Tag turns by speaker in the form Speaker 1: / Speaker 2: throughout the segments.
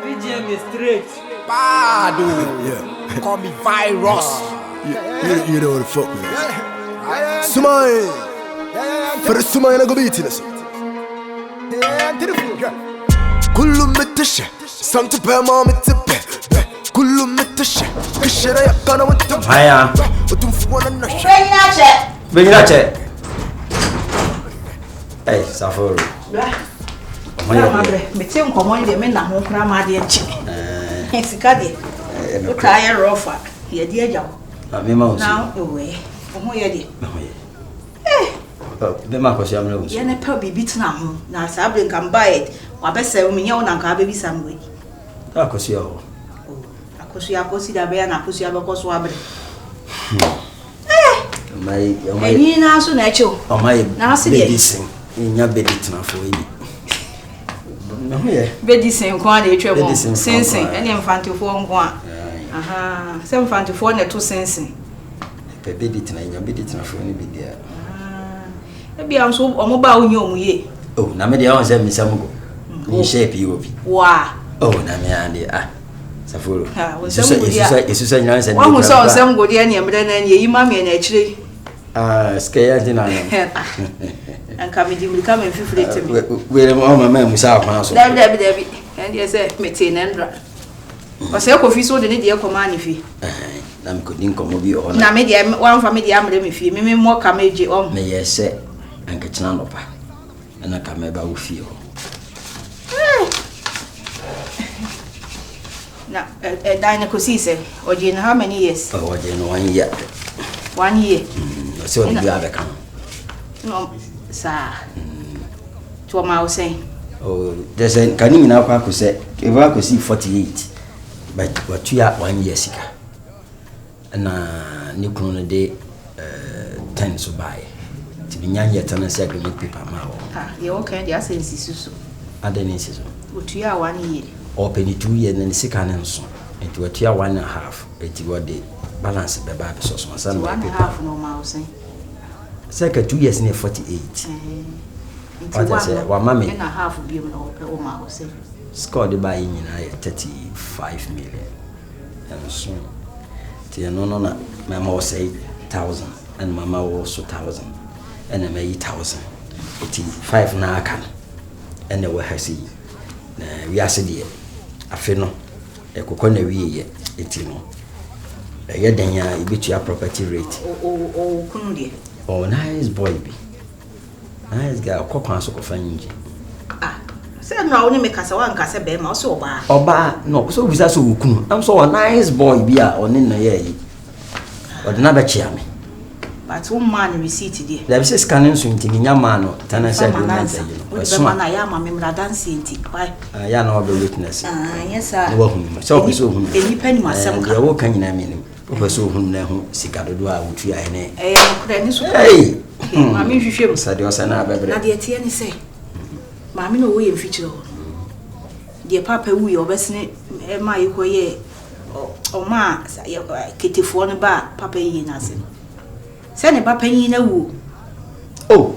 Speaker 1: VGM is straight.
Speaker 2: Bad, yeah. Call me virus.
Speaker 3: You know what the fuck, man. Sumai. For the Sumai, I go beat this. Kullu mitashe. Something per mom, it's a pet. Kullu mitashe. Kishera yakana with the
Speaker 1: Hiya. Benyache. Hey, Saforo.
Speaker 4: Metem komo de me na ho kra ma de nchi. Sika de. O ka ya rofa. Ye de agya.
Speaker 1: Me ma osi.
Speaker 4: Na ewe. Omo ye de.
Speaker 1: Be ma ko siam na osi.
Speaker 4: Ye ne pa bibi tena ho. Na sa bre nkan bae. Wa be se o menye wo na nka be bi samwe.
Speaker 1: Ta ko sia ho.
Speaker 4: Akosi da be ya na akosi abeko so abre.
Speaker 1: Mai,
Speaker 4: Eni na so na echo.
Speaker 1: O mai.
Speaker 4: Na se de.
Speaker 1: Nya be dit na fo yi. Na ho ye.
Speaker 4: Be di sen ko na etwe mo. Sensen, ene mfantefo nko a. Aha, se mfantefo na to sensen.
Speaker 1: Pe be dit na nya be dit na fo ni bi dia.
Speaker 4: E bia nso omo ba onye omuye.
Speaker 1: Oh, na me dia on se mi samugo. Ni shape yi obi.
Speaker 4: Wa.
Speaker 1: Oh, na me ande Saforo. Isso sai nyana se.
Speaker 4: Wa hu so nsem godi ene emre na ene yi ma me na akire.
Speaker 1: Skaya dina na.
Speaker 4: Anka me di mulika me fifure temi.
Speaker 1: We mo mama musa akwan so.
Speaker 4: Dabi. Ende se mete na ndra. O se ko fi so de ne de ko ma ni fi.
Speaker 1: Na me ko din ko mo bi o na.
Speaker 4: Na me de wan fa me de amre me fi. Me mo ka me je o.
Speaker 1: Me yese anka china no pa. Na ka me ba wo fi o.
Speaker 4: Na dine ko si se. Oje na how many years?
Speaker 1: Oh, oje no 1 year.
Speaker 4: 1 year.
Speaker 1: So di bia be kan.
Speaker 4: No, sa. To ma o say.
Speaker 1: Oh, there's a can you now ko say e ba ko si 48. But what you are 1 year sika. Na ni kunu no de 10 so buy. Ti bi nya yet na say agreement paper ma wo.
Speaker 4: Ye okay dey asensi susu.
Speaker 1: Adeni siso.
Speaker 4: Otu ya 1 year.
Speaker 1: Open 2 years na sika na nso. Enti what you are 1.5. Enti what the balance be ba be so so san
Speaker 4: paper. 1.5 no ma o say.
Speaker 1: Second 2 years near 48. What I say, one mammy
Speaker 4: and a half of you or ma say.
Speaker 1: Scored the buy in 35 million. And soon. Tia no, Mamma say 1,000, and Mamma also 1,000, and I may 1,000. 85 na can, and they were see. We are said, I feel no, a coconut we it no. A yedanya, you bet your property rate.
Speaker 4: Oh, Kundi.
Speaker 1: Oh, nice boy be. Nice girl, cocoa so fangy.
Speaker 4: Say no, only make us one cassa be mouse or bar.
Speaker 1: Oba, no, so we are so cool. I'm so a nice boy be on in the year. But another chair me.
Speaker 4: But one man receipt there.
Speaker 1: There is a scanning soon to your man, Tana said,
Speaker 4: so man, I am a member dancing. Why?
Speaker 1: I am no witness.
Speaker 4: Yes, sir.
Speaker 1: So we saw him.
Speaker 4: Any penny myself.
Speaker 1: I walk in a minute. Professor whom Sicado do I would try any. Hey,
Speaker 4: I mean, you should
Speaker 1: say, Diosana,
Speaker 4: Nadia Tiani say. Mammy, no way in future. Dear Papa, we are best my equal or ma, Kitty for the bar, Papa in us. Send a papa in a woo.
Speaker 1: Oh,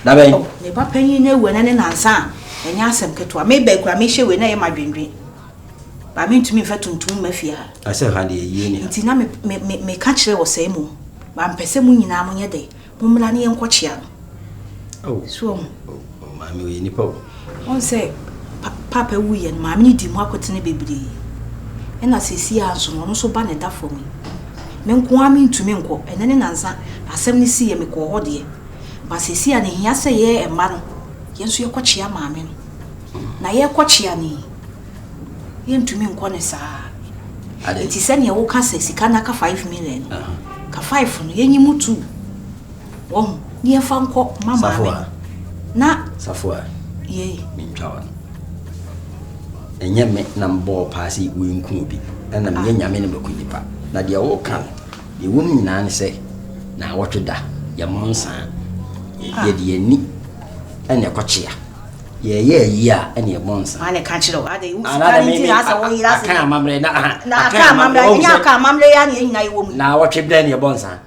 Speaker 1: Nabe,
Speaker 4: the papa in a woo and an answer, and Yasam Catua may beg Ramisha when I am my dream. I mean to me, Fatum to Mafia.
Speaker 1: I said, Handy, you
Speaker 4: Tina may catch her or say more. But I'm Pessamuni in Amonia day, Mumlani and Quachian.
Speaker 1: Oh,
Speaker 4: so,
Speaker 1: Mammy, Nipo.
Speaker 4: One say, Papa, we and Mammy did more cotton baby. And as I see her, so one so banned that for me. Men quaming to Minko, and then an answer, I suddenly see a call dear. But I see an yassa ye and man. Yes, you're Quachia, mammy. Na ye Quachiani. Yen to me in Quanessa. It is any old castle, Sikanaka 5 million. Ka 5 from Yenny Mutu. Oh, near Fanco, Mamma. Na
Speaker 1: Safua,
Speaker 4: ye,
Speaker 1: mean tower. And yet, make number passy wing could and I'm young amenable kunipa. Now, the old can, the woman nan say, now what to da, your monson, ye neat, and your cochia. Yeah, and your monson.
Speaker 4: I can't show. I can't
Speaker 1: mamma, now what you blame your bonsa.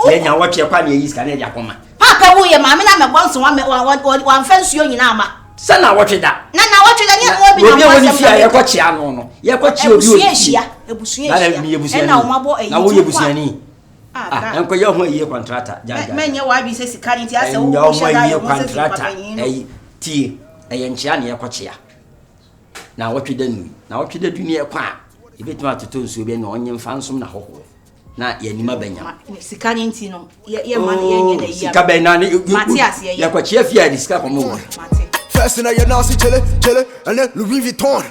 Speaker 1: Then you watch your panny is Canadian woman.
Speaker 4: Papa, we are mamma, I'm a bonson, one fence you in Ama.
Speaker 1: Son, I watch it that.
Speaker 4: Nana, what to the
Speaker 1: we be woni fia ye kwa chia no ye kwa chia obi obi
Speaker 4: ebusuye na o mabo eyi
Speaker 1: na wo ye busuani enko ye ho ye contractor jaja
Speaker 4: menye wa bi se sikari nti ase wo
Speaker 1: wo hye da ye contractor eyi tie eye nchia na ye kwa chia na wo tweda nu na wo tweda du ne ye kwa ebetuma toto nsuo be na onye mfa nsom na hoho na ye nima banya
Speaker 4: sikari nti no ye man ye nye na yi
Speaker 1: sika na
Speaker 4: Matias
Speaker 1: ye kwa chia fia di sika kwa mo
Speaker 3: First in your nasty chille, and then Louis Vuitton.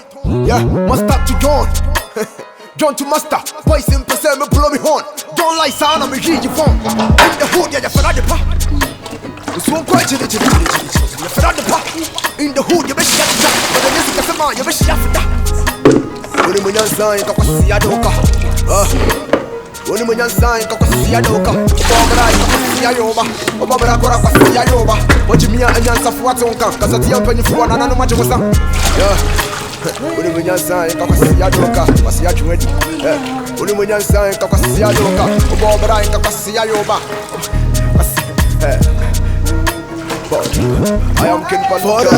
Speaker 3: Yeah, must stop to John. John to master, boys in percent, me blow me horn. Don't lie, son, I'm a huge phone. In the hood, yeah, for the pa. It's one quite chilly, for the pa. In the hood, you be shut up. But the music is a man, you be shut up. When you sign, go see a doka. When you sign, go see a doka. Obabra kora kwa siya yoba wajimia anyansa fuata onka kasati ya penyi fuwa nana numaje musa yeah uli munyansa kwa siya doka kwa siya chwedi uli munyansa kwa siya doka obabra kwa siya yoba I am king for the wood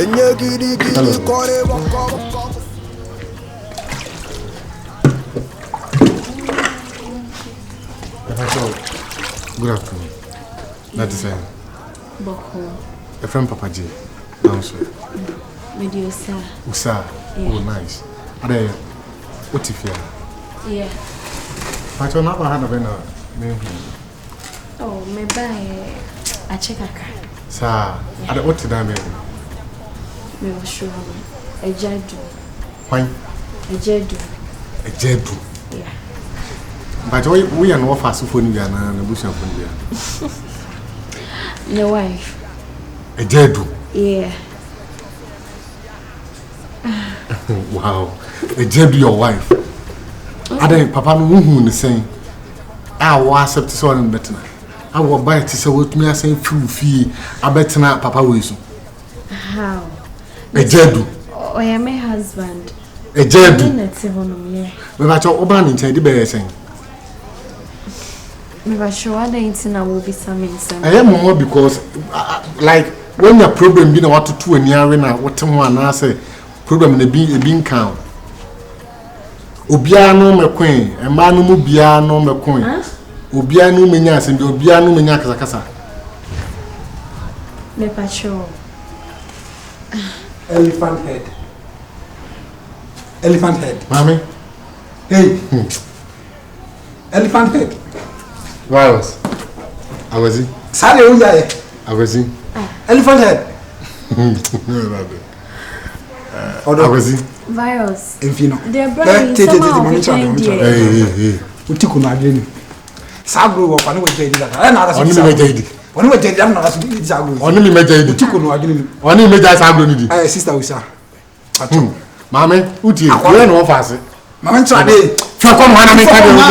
Speaker 3: enye gidi kore wako.
Speaker 5: Good afternoon. That is
Speaker 6: Boko.
Speaker 5: a friend Papa J. Answer.
Speaker 6: Mediosa.
Speaker 5: Usa. Oh, nice. Are what if you?
Speaker 6: Yeah.
Speaker 5: But you're not had a banner.
Speaker 6: Oh, me buy a check a car.
Speaker 5: Sir, I don't want to damn you.
Speaker 6: Me was sure. A jadu.
Speaker 5: Why?
Speaker 6: A jadu.
Speaker 5: A jedu.
Speaker 6: Yeah.
Speaker 5: But we are not fast for you and a bush of you.
Speaker 6: The wife.
Speaker 5: A jedu.
Speaker 6: Yeah.
Speaker 5: Wow. A jedu, your wife. I think Papa no who is saying, I will accept this one better. I will buy it to say what me are saying fee. I bet not Papa will.
Speaker 6: How?
Speaker 5: A jedu.
Speaker 6: Oh, I am my husband.
Speaker 5: A jedu.
Speaker 6: Me
Speaker 5: but your Oban inside the bear saying.
Speaker 6: Me was sure I will be some.
Speaker 5: I am more because, like, when your problem been what to two and near what someone I say, problem in the bean count. Obiano McQueen, and Manu Biano McQueen. Obiano Minas and Obiano Minakasa.
Speaker 6: Me patrol.
Speaker 2: Elephant head. Elephant head.
Speaker 5: Mommy?
Speaker 2: Hey. Elephant head.
Speaker 5: Virus. I was in.
Speaker 2: Sorry, who are you?
Speaker 5: I was in.
Speaker 2: Elephant head.
Speaker 5: I was in.
Speaker 6: Virus.
Speaker 2: Infino.
Speaker 6: They're brother somehow.
Speaker 5: Hey.
Speaker 2: Utiku na adwene. Sagro wo kwa no we jedi that. Na ara so.
Speaker 5: Oni me jedi.
Speaker 2: Oni we jedi na ara so di sagro.
Speaker 5: Oni me jedi.
Speaker 2: Utiku no adwene.
Speaker 5: Oni me jedi sagro ni di.
Speaker 2: Eh sister Usa. Ato.
Speaker 5: Mame, uti. We no fast.
Speaker 2: Mama ntrade.
Speaker 5: Fako no na me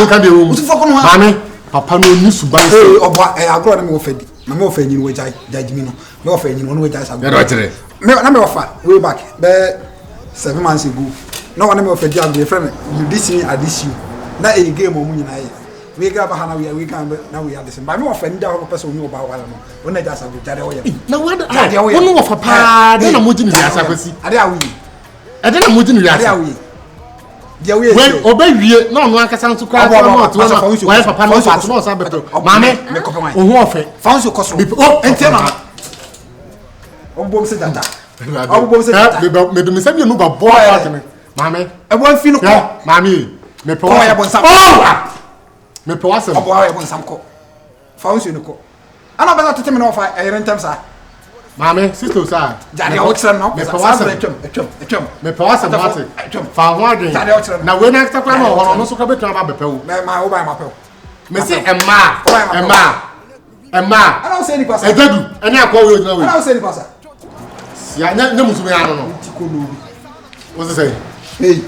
Speaker 5: ka de wo.
Speaker 2: Uti fako no.
Speaker 5: Mame, papa no ni suban.
Speaker 2: Eh obo agro na me wo fedi. Na me wo fa nyin we judge me no. Me wo fa nyin no we judge sagro.
Speaker 5: Ya do tere.
Speaker 2: Me na me wo fa way back. Be 7 months ago. No one me wo fa judge me friend. You this me I this you. Na e game o mu nyina ye. We got bahana we can now we are the same. But me wo fa nda ho person we oba wala no. Won na judge sagro jare wo ye.
Speaker 5: Na what? Wonu wo fa pa. De na moji ni asa kwasi.
Speaker 2: Ade awi.
Speaker 5: Ade na moji ni
Speaker 2: Ade
Speaker 5: asa.
Speaker 2: awi. Dia we.
Speaker 5: When obewie na onu aka san so kwa so wa papa no fa so sa beto. Mame, ohu ofe.
Speaker 2: Fanso koso. Ente mama. Ombom se data. Ombom se data.
Speaker 5: Me do me se bi no ba bo part me. Mame,
Speaker 2: e bon fi no ko.
Speaker 5: Mame, me pe
Speaker 2: wa ya bon sam.
Speaker 5: Me pe wasem.
Speaker 2: Obo wa ya bon sam ko. Fanso no ko. Ana ba tete me no fa e rentem sa.
Speaker 5: Mame, sister sa.
Speaker 2: Jade o tsem no.
Speaker 5: Me pe wasem.
Speaker 2: Etwem.
Speaker 5: Me pe wasem mate. Fa ho adwen.
Speaker 2: Jade o tsem.
Speaker 5: Na we na ta kwa no ho no so ka betu aba bepe wo.
Speaker 2: Me ma o ba ma pe.
Speaker 5: Me se emma.
Speaker 2: Ana o se ni pasa.
Speaker 5: Ejedu, ene akwa we na we.
Speaker 2: Ana o se ni pasa.
Speaker 5: Ya nya musu me ano no.
Speaker 2: Tiko no bi.
Speaker 5: What say?
Speaker 2: Hey.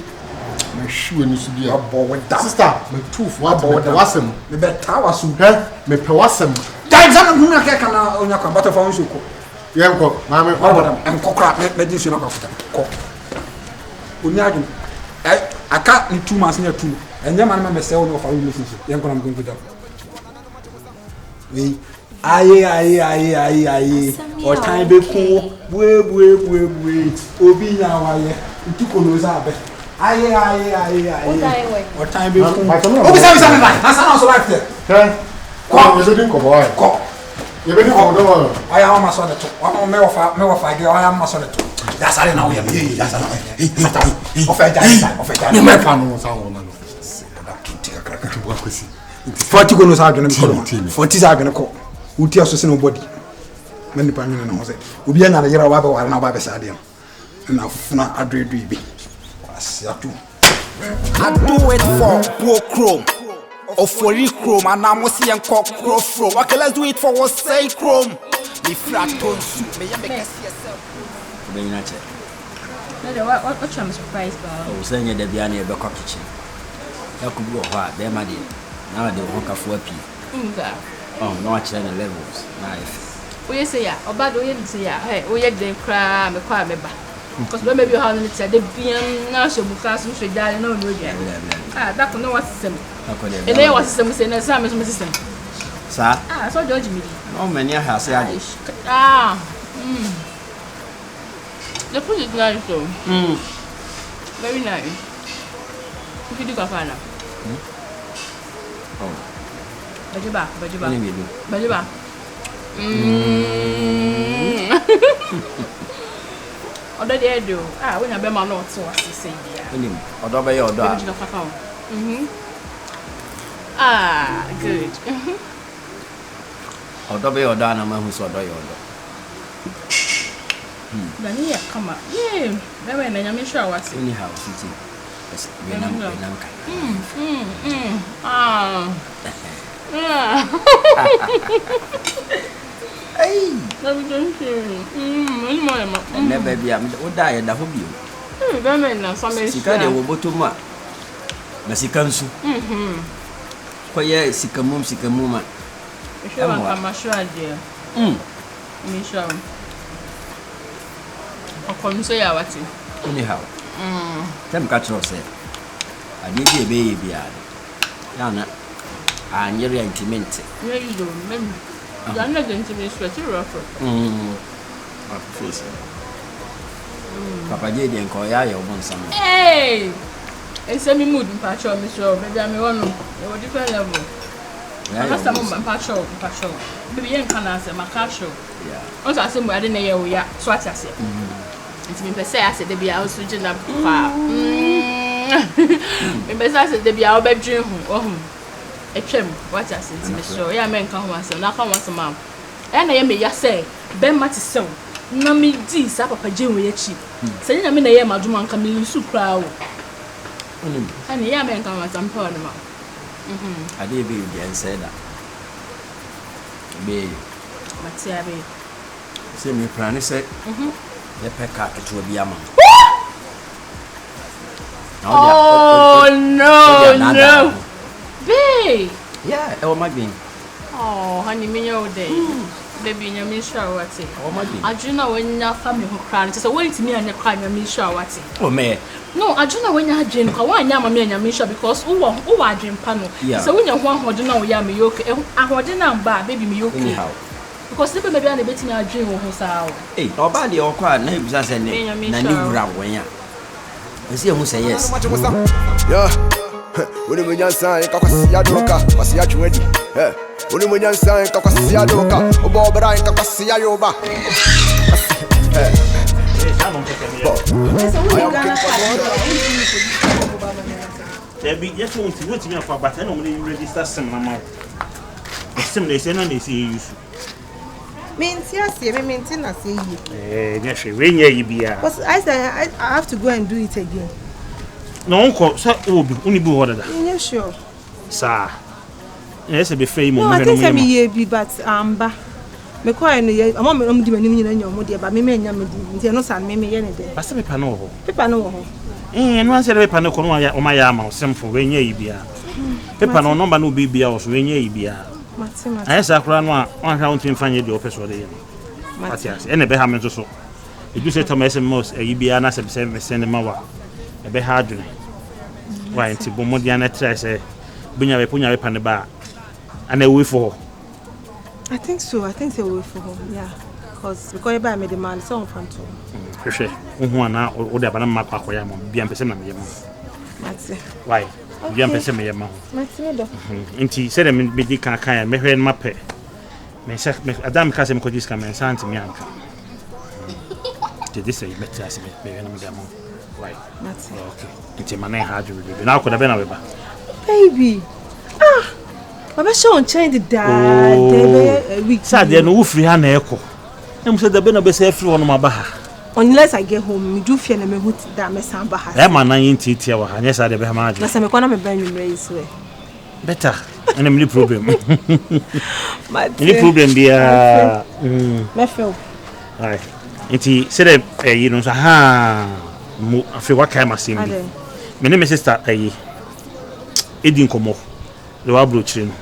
Speaker 5: Me shu ani su bia.
Speaker 2: Abo we da.
Speaker 5: Sister, me tooth what me wasem.
Speaker 2: Me be ta wasu.
Speaker 5: Me pe wasem.
Speaker 2: Dai zan nu na ke kana onya kwa bato fanso ko.
Speaker 5: Yenko, mame,
Speaker 2: Madam, I'm cockra, me dis you not go. Unyadu. Aka in 2 months near 2. And your man me say no for relationship. Yenko I'm going to job. We Aye. Or time be cool. We. Obi na waye. Nti kono zabe. Aye. Or time be cool. Obi say something like. Na sana so like there.
Speaker 5: Come, you didn't come on. Come. You been on the one. I
Speaker 2: am my son to. I me of I am my son to. That's all now we are. That's all. Of
Speaker 5: you make fun of someone.
Speaker 2: 40 gonos are going to call 40 are going to call. Who tells us nobody? Many panel and I say, we'll be another year of our now by Sadian. And now I do be.
Speaker 7: I do it for poor chrome. Or for chrome, and I must see and cock crow from. Okay, let's do it for what's say chrome. The flat tone suit, may you make us yourself?
Speaker 6: What I'm surprised about?
Speaker 1: I was saying that the Biani Bako kitchen. That could go hard, they're muddy. Now they walk off 4 p. Oh, no, actually, levels. Nice.
Speaker 6: We say, or bad way to say, hey, we had the crime, a crime, because maybe you have said the BM national class, we should die, no, that could know what's system. And there was some saying, some system.
Speaker 1: Sir,
Speaker 6: I saw George me.
Speaker 1: No, many has said,
Speaker 6: the food is nice, so very nice. If you do go find out.
Speaker 1: Oh.
Speaker 6: Bajiba. Odo dey do. When you be man not so as say dia.
Speaker 1: Onim. Odo be your odo.
Speaker 6: Good.
Speaker 1: Odo be your odo na ma hu so odo your odo.
Speaker 6: Dani ya kama. Yeah. Bebe na nyame sure what.
Speaker 1: Anyhow, city. Benam kai. Hey,
Speaker 6: let me don't hear.
Speaker 1: Never be. O die da ho bio.
Speaker 6: Bebe na so me.
Speaker 1: Sika de wo botoma. Na sika nsu. Koye sika mum a.
Speaker 6: E sure wan kama sure dia. Me sure. Okonso ya wati.
Speaker 1: Anyhow. Tem catch us say. Ade bi ebe bia. Ya na anyere intimate.
Speaker 6: Yeah, you do. You're not going to be sweaty rough.
Speaker 1: Face. Papa J den ko ya ye obon sam.
Speaker 6: Hey! It's a mood in patcho, Miss Rowe. Maybe I'm one of different level. I'm some of patcho. Maybe you can answer my car show.
Speaker 1: Yeah.
Speaker 6: Also, I said, I didn't know we are swat as it. It's me per se, I said, they be out switching up. Maybe I said, they be out bedroom. A trim, what I said to Miss Rowe. Yeah, men come once, and I come once a month. And I may say, Ben Matty so. No, me D, Papa Jim, we are cheap. Saying I mean, I am a Juman coming to crowd. And yeah, men come once, I'm proud of them.
Speaker 1: I did be and said that. Be
Speaker 6: Matiabe.
Speaker 1: Say me plan is it. The peck out to be a man.
Speaker 6: Oh, no. Babe.
Speaker 1: Yeah, oh my being.
Speaker 6: Oh, honey, me all day. Baby, you miss sure what it.
Speaker 1: Oh my being.
Speaker 6: I do know when your family who cry. Just wait to me and you cry, you miss sure what it.
Speaker 1: Oh, man.
Speaker 6: No, I do know when you drink. I want yam and you miss sure because who are drink panel. So when you want to do now, yam, you okay. I want to know, baby, me okay. Because the baby and the betting I drink who's out. Hey,
Speaker 1: nobody or quiet names as a name. Nani grab when ya. You see who say yes.
Speaker 3: Yeah. When you mean sign, Kasia Doka, Kasia Chwedi. When you mean sign, Kasia Doka, Bob Brian, Kasia Yoba.
Speaker 8: There be just want to wait me for, but I normally register some mamma. Some they say, no, they see you.
Speaker 9: Means yes, I maintain I see you.
Speaker 8: Yes, when you be.
Speaker 9: But I said I have to go and do it again.
Speaker 8: No, uncle, sir, only be ordered.
Speaker 9: Yeah, sure.
Speaker 8: Sir, yes, a be famous.
Speaker 9: No, I think I'm here, but me call any. I'm not doing anything in your mood, but me and you know, son, me anything.
Speaker 8: I said, Papa no.
Speaker 9: Papa no.
Speaker 8: And once I pano on my arm, simple when ye be. Papa no number no be house when ye be. I said, one round to find the office or the Matthias, and a behavior so. If you say to Messi most, a be an asset, send them over. A be hard. Why, until Bomodiana tries a Bunya Punya pan the bar and a way for.
Speaker 9: I think so. I think they will for home. Yeah. Because I made the man so fun too.
Speaker 8: Hwehwe. Wo na o de abana makwa akoya mo bia mpese na me yema.
Speaker 9: Mate.
Speaker 8: Why? Bia mpese me yema.
Speaker 9: Mate do.
Speaker 8: Nti se de me di kan kan ya mehwe no mape. Me se adam ka se me kodis ka me santi me anka. Did this say better as me na me demo. Why?
Speaker 9: Mate.
Speaker 8: Okay. Nti man ha adu be na akoda be na we ba.
Speaker 9: Baby. Baba show on change the dad. Week.
Speaker 8: Saturday no wo free ha na ekọ. Em say da be na be say free wono ma ha.
Speaker 9: Unless I get home, me do fear na me hu da me san ba ha.
Speaker 8: E ma na yin titia wa ha. Nya sa de be ha ma aju.
Speaker 9: Na se me kwana me ban nwumre so.
Speaker 8: Better. And any problem.
Speaker 9: Any
Speaker 8: problem dia.
Speaker 9: Me feel.
Speaker 8: Right. Nti say de you know so ha mo afi wa kai ma sim bi. Me ne me sister Edin komo. The wa bro chire no.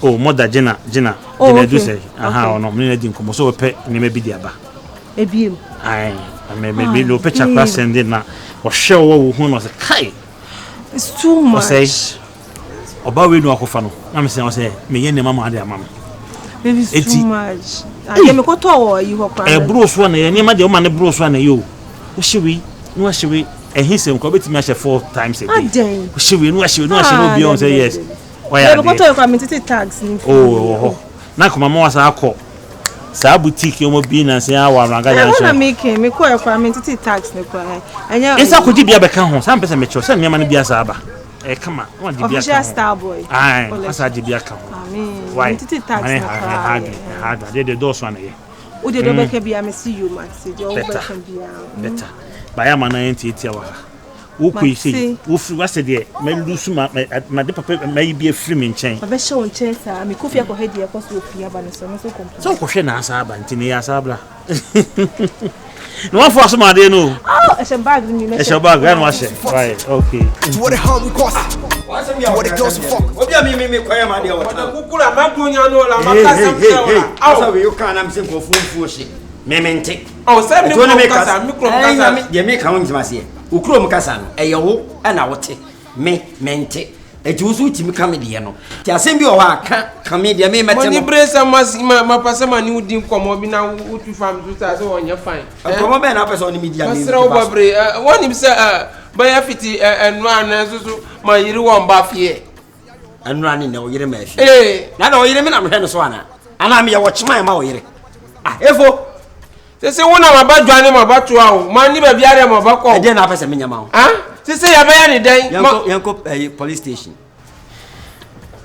Speaker 8: Oh, mother Jenna do say. Aha, no, me Edin komo so we pe ne me bi dia ba.
Speaker 9: Ebiem.
Speaker 8: Ai, me lo picture class send na. Wo hwe wo hu no say kai.
Speaker 9: It's too much.
Speaker 8: Say oba we no akofa no. Na me say me ye ne mama ade amam.
Speaker 9: Baby, it's too much. I me ko to wo yi ho kwa.
Speaker 8: Bro so na ye ne ma de o ma ne bro so na yo. Wo hwe no hwe ehise nko betimi ahye 4 times a day. Hwe no be on say yes.
Speaker 9: Why are you to come into tags ni?
Speaker 8: Oh. Na ko mama wasa akọ. Sa boutique yo mo bi na say awa ranga ya so.
Speaker 9: Na making me ko e kwa me into tags ni kwa. Anya.
Speaker 8: Esa ko di bia be kan ho. Sam pese me cho. Say me ma ne bia sa aba. Come on. One di bia.
Speaker 9: Official star boy.
Speaker 8: Aye. Asa di bia kan.
Speaker 9: Amen.
Speaker 8: Why?
Speaker 9: Into tags ni kwa.
Speaker 8: Hard. They do so na ye.
Speaker 9: O de do be ke bia me see you man. See you be kan bia.
Speaker 8: Better. Ba ya ma na enti wa. Wo ku isi wo free wase de me lusu ma de papa me bi afiri me nchen
Speaker 9: ba show nchen sa me kofi akọ head e ko so free aba no so complete
Speaker 8: so ko hwe na asa aba ntini ya asa abla no one for some dey no
Speaker 9: e she bag ni me
Speaker 8: she bag and wash right okay
Speaker 3: to what the hell we cost what the girls fuck
Speaker 1: obi a me kwaya ma dey water
Speaker 10: kukula madunya no la makasa mshaura
Speaker 1: asa we you can am simple fufu she memente
Speaker 10: oh say me kasa
Speaker 1: ye me kan won se ukuro kasa no eyewo na wote me mente ejusu timi kamede no ti asem bi o wa aka kamede me mete no
Speaker 10: mani bresa ma pasa mani udi komo bi na utu fam tu sa so onya fine
Speaker 1: komo be na pesa oni media me
Speaker 10: masra obabre woni se ba ya fiti enu ana susu ma yiri won ba fie
Speaker 1: enu ani na o yire ma fie na o yire me na me hwe no so ana me ye wo chima ma o yire efo
Speaker 10: sese wona mabadwane mabato awo mani ba biare mabakọ
Speaker 1: e de na pese menya ma wo
Speaker 10: sese ya be ya ni dan
Speaker 1: yanko police station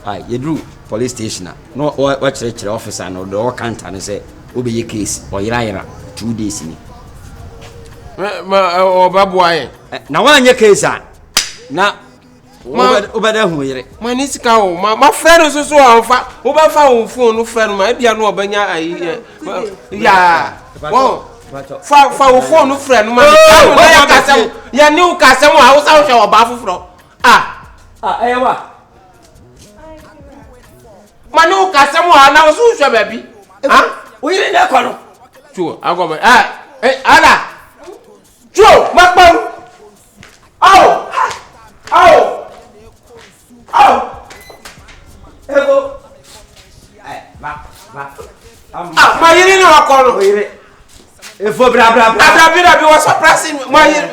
Speaker 1: ai yedru police station no wa chere officer no do kanta ne se obeye case o yira 2 days ni
Speaker 10: ma obaboaye
Speaker 1: na wa anye case na obada hu yire
Speaker 10: mani sika wo ma friend so anfa obafa wo phone no friend ma bia no obanya ai ya wow fa wo phone no friend ma ya kasem ya ni u kasem a wo sa wo hwe oba foforo
Speaker 1: ewa
Speaker 10: ma ni u kasem a na wo so hwe baby
Speaker 1: o yire na kwa no
Speaker 10: chuo agoma ala chuo makpam au
Speaker 1: ego ba
Speaker 10: ma yiri ni akọrọ
Speaker 1: yire efo bra
Speaker 10: bi was surprising ma yiri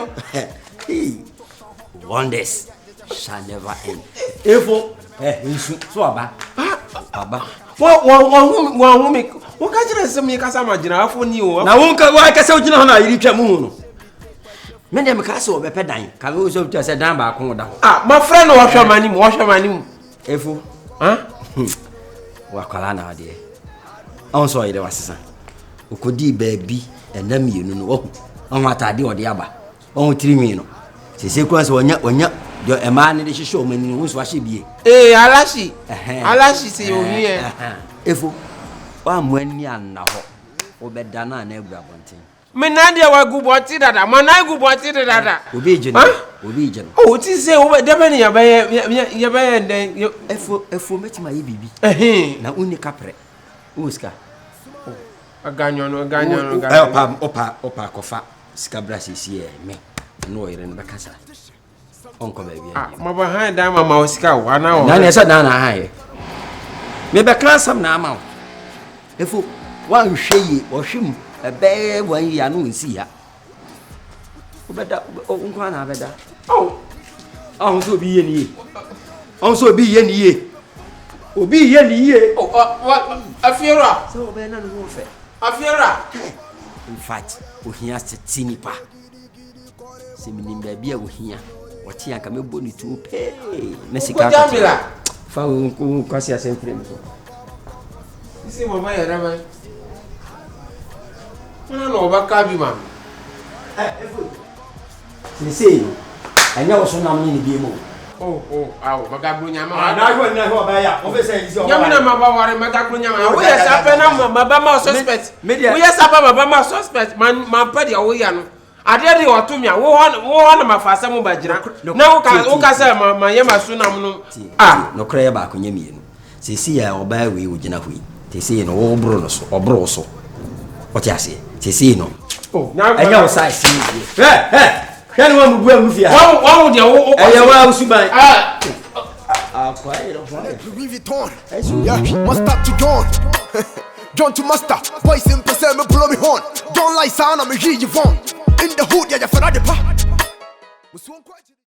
Speaker 1: wonders shall never end efo nsu so aba
Speaker 10: wọ́n mi wọ́n ka jira se mi kasa ma jira afọ ni o
Speaker 1: na wọ́n ka se o jina ho na yiri twa mu hu no me dem ka se o be pedan ka we so twa se dan ba ko da ho
Speaker 10: ma friend wo hwa mani mu
Speaker 1: efo wa kwala na ade on so yire wasesa okodi baabi enam yenu no on atade ode aba on tirimi no sese kwa se wonya do ema ne de hihye o mani no so ahye bie
Speaker 10: alashi se yo hie
Speaker 1: efo wa mwani anna ho obeda na na egura bonten
Speaker 10: me na de wa guboti dada ma na guboti dada
Speaker 1: obi ejeno
Speaker 10: o ti se o de be ni ya be den
Speaker 1: efo metima yi bibi na uni kapre uska
Speaker 10: aganyo
Speaker 1: opa kofa sika brasisi me no yire no bekasa onko ba bia
Speaker 10: ma ba han da ma osika wa na o
Speaker 1: na ne sa na ha ye Me be class am na ama. Efo wan hwe yi, wo hwem ebe wan yi anu nsi ha. Obeda nkwa na abeda. Oh so bi ye ni ye. Oh so bi ye ni ye. Obi ye ni ye.
Speaker 10: Afiera.
Speaker 1: So obe na no fe.
Speaker 10: Afiera.
Speaker 1: In fact, ohia tini pa. Se minim ba bia ohia. Wati anka me boni tu pe. Na sika ka. Fa un kwasi asem frame so.
Speaker 10: Isi mama ya rama. Una no ba ka bi ma.
Speaker 1: Efu. Sisi. Anya wo so na mo ni bi mo.
Speaker 10: Awo magagro nyama.
Speaker 1: Na ho ba ya. O fe say isi o.
Speaker 10: Nyama na maba ware magagro nyama. Wo yes apa na maba ma suspect. Wo yes apa maba ma suspect. Man pa dia wo ya no. Ade de oto mia wo na mafasa mo bagira. Na wo ka say ma yema so na mo no.
Speaker 1: No kra ya ba ko nyamie no. Sisi ya oba we wo gina hui. Sisi no wo bro no so. Obro so. O ti ase. Sisi no. Anya wo sai si. Can one move well with you?
Speaker 10: One dia wo
Speaker 1: Suban.
Speaker 3: Louis Vuitton. Yeah, must start to John. John to master. Voice in person, me blow me horn. Don't like sound, I'm a hear you phone. In the hood, yeah, you're for the pa.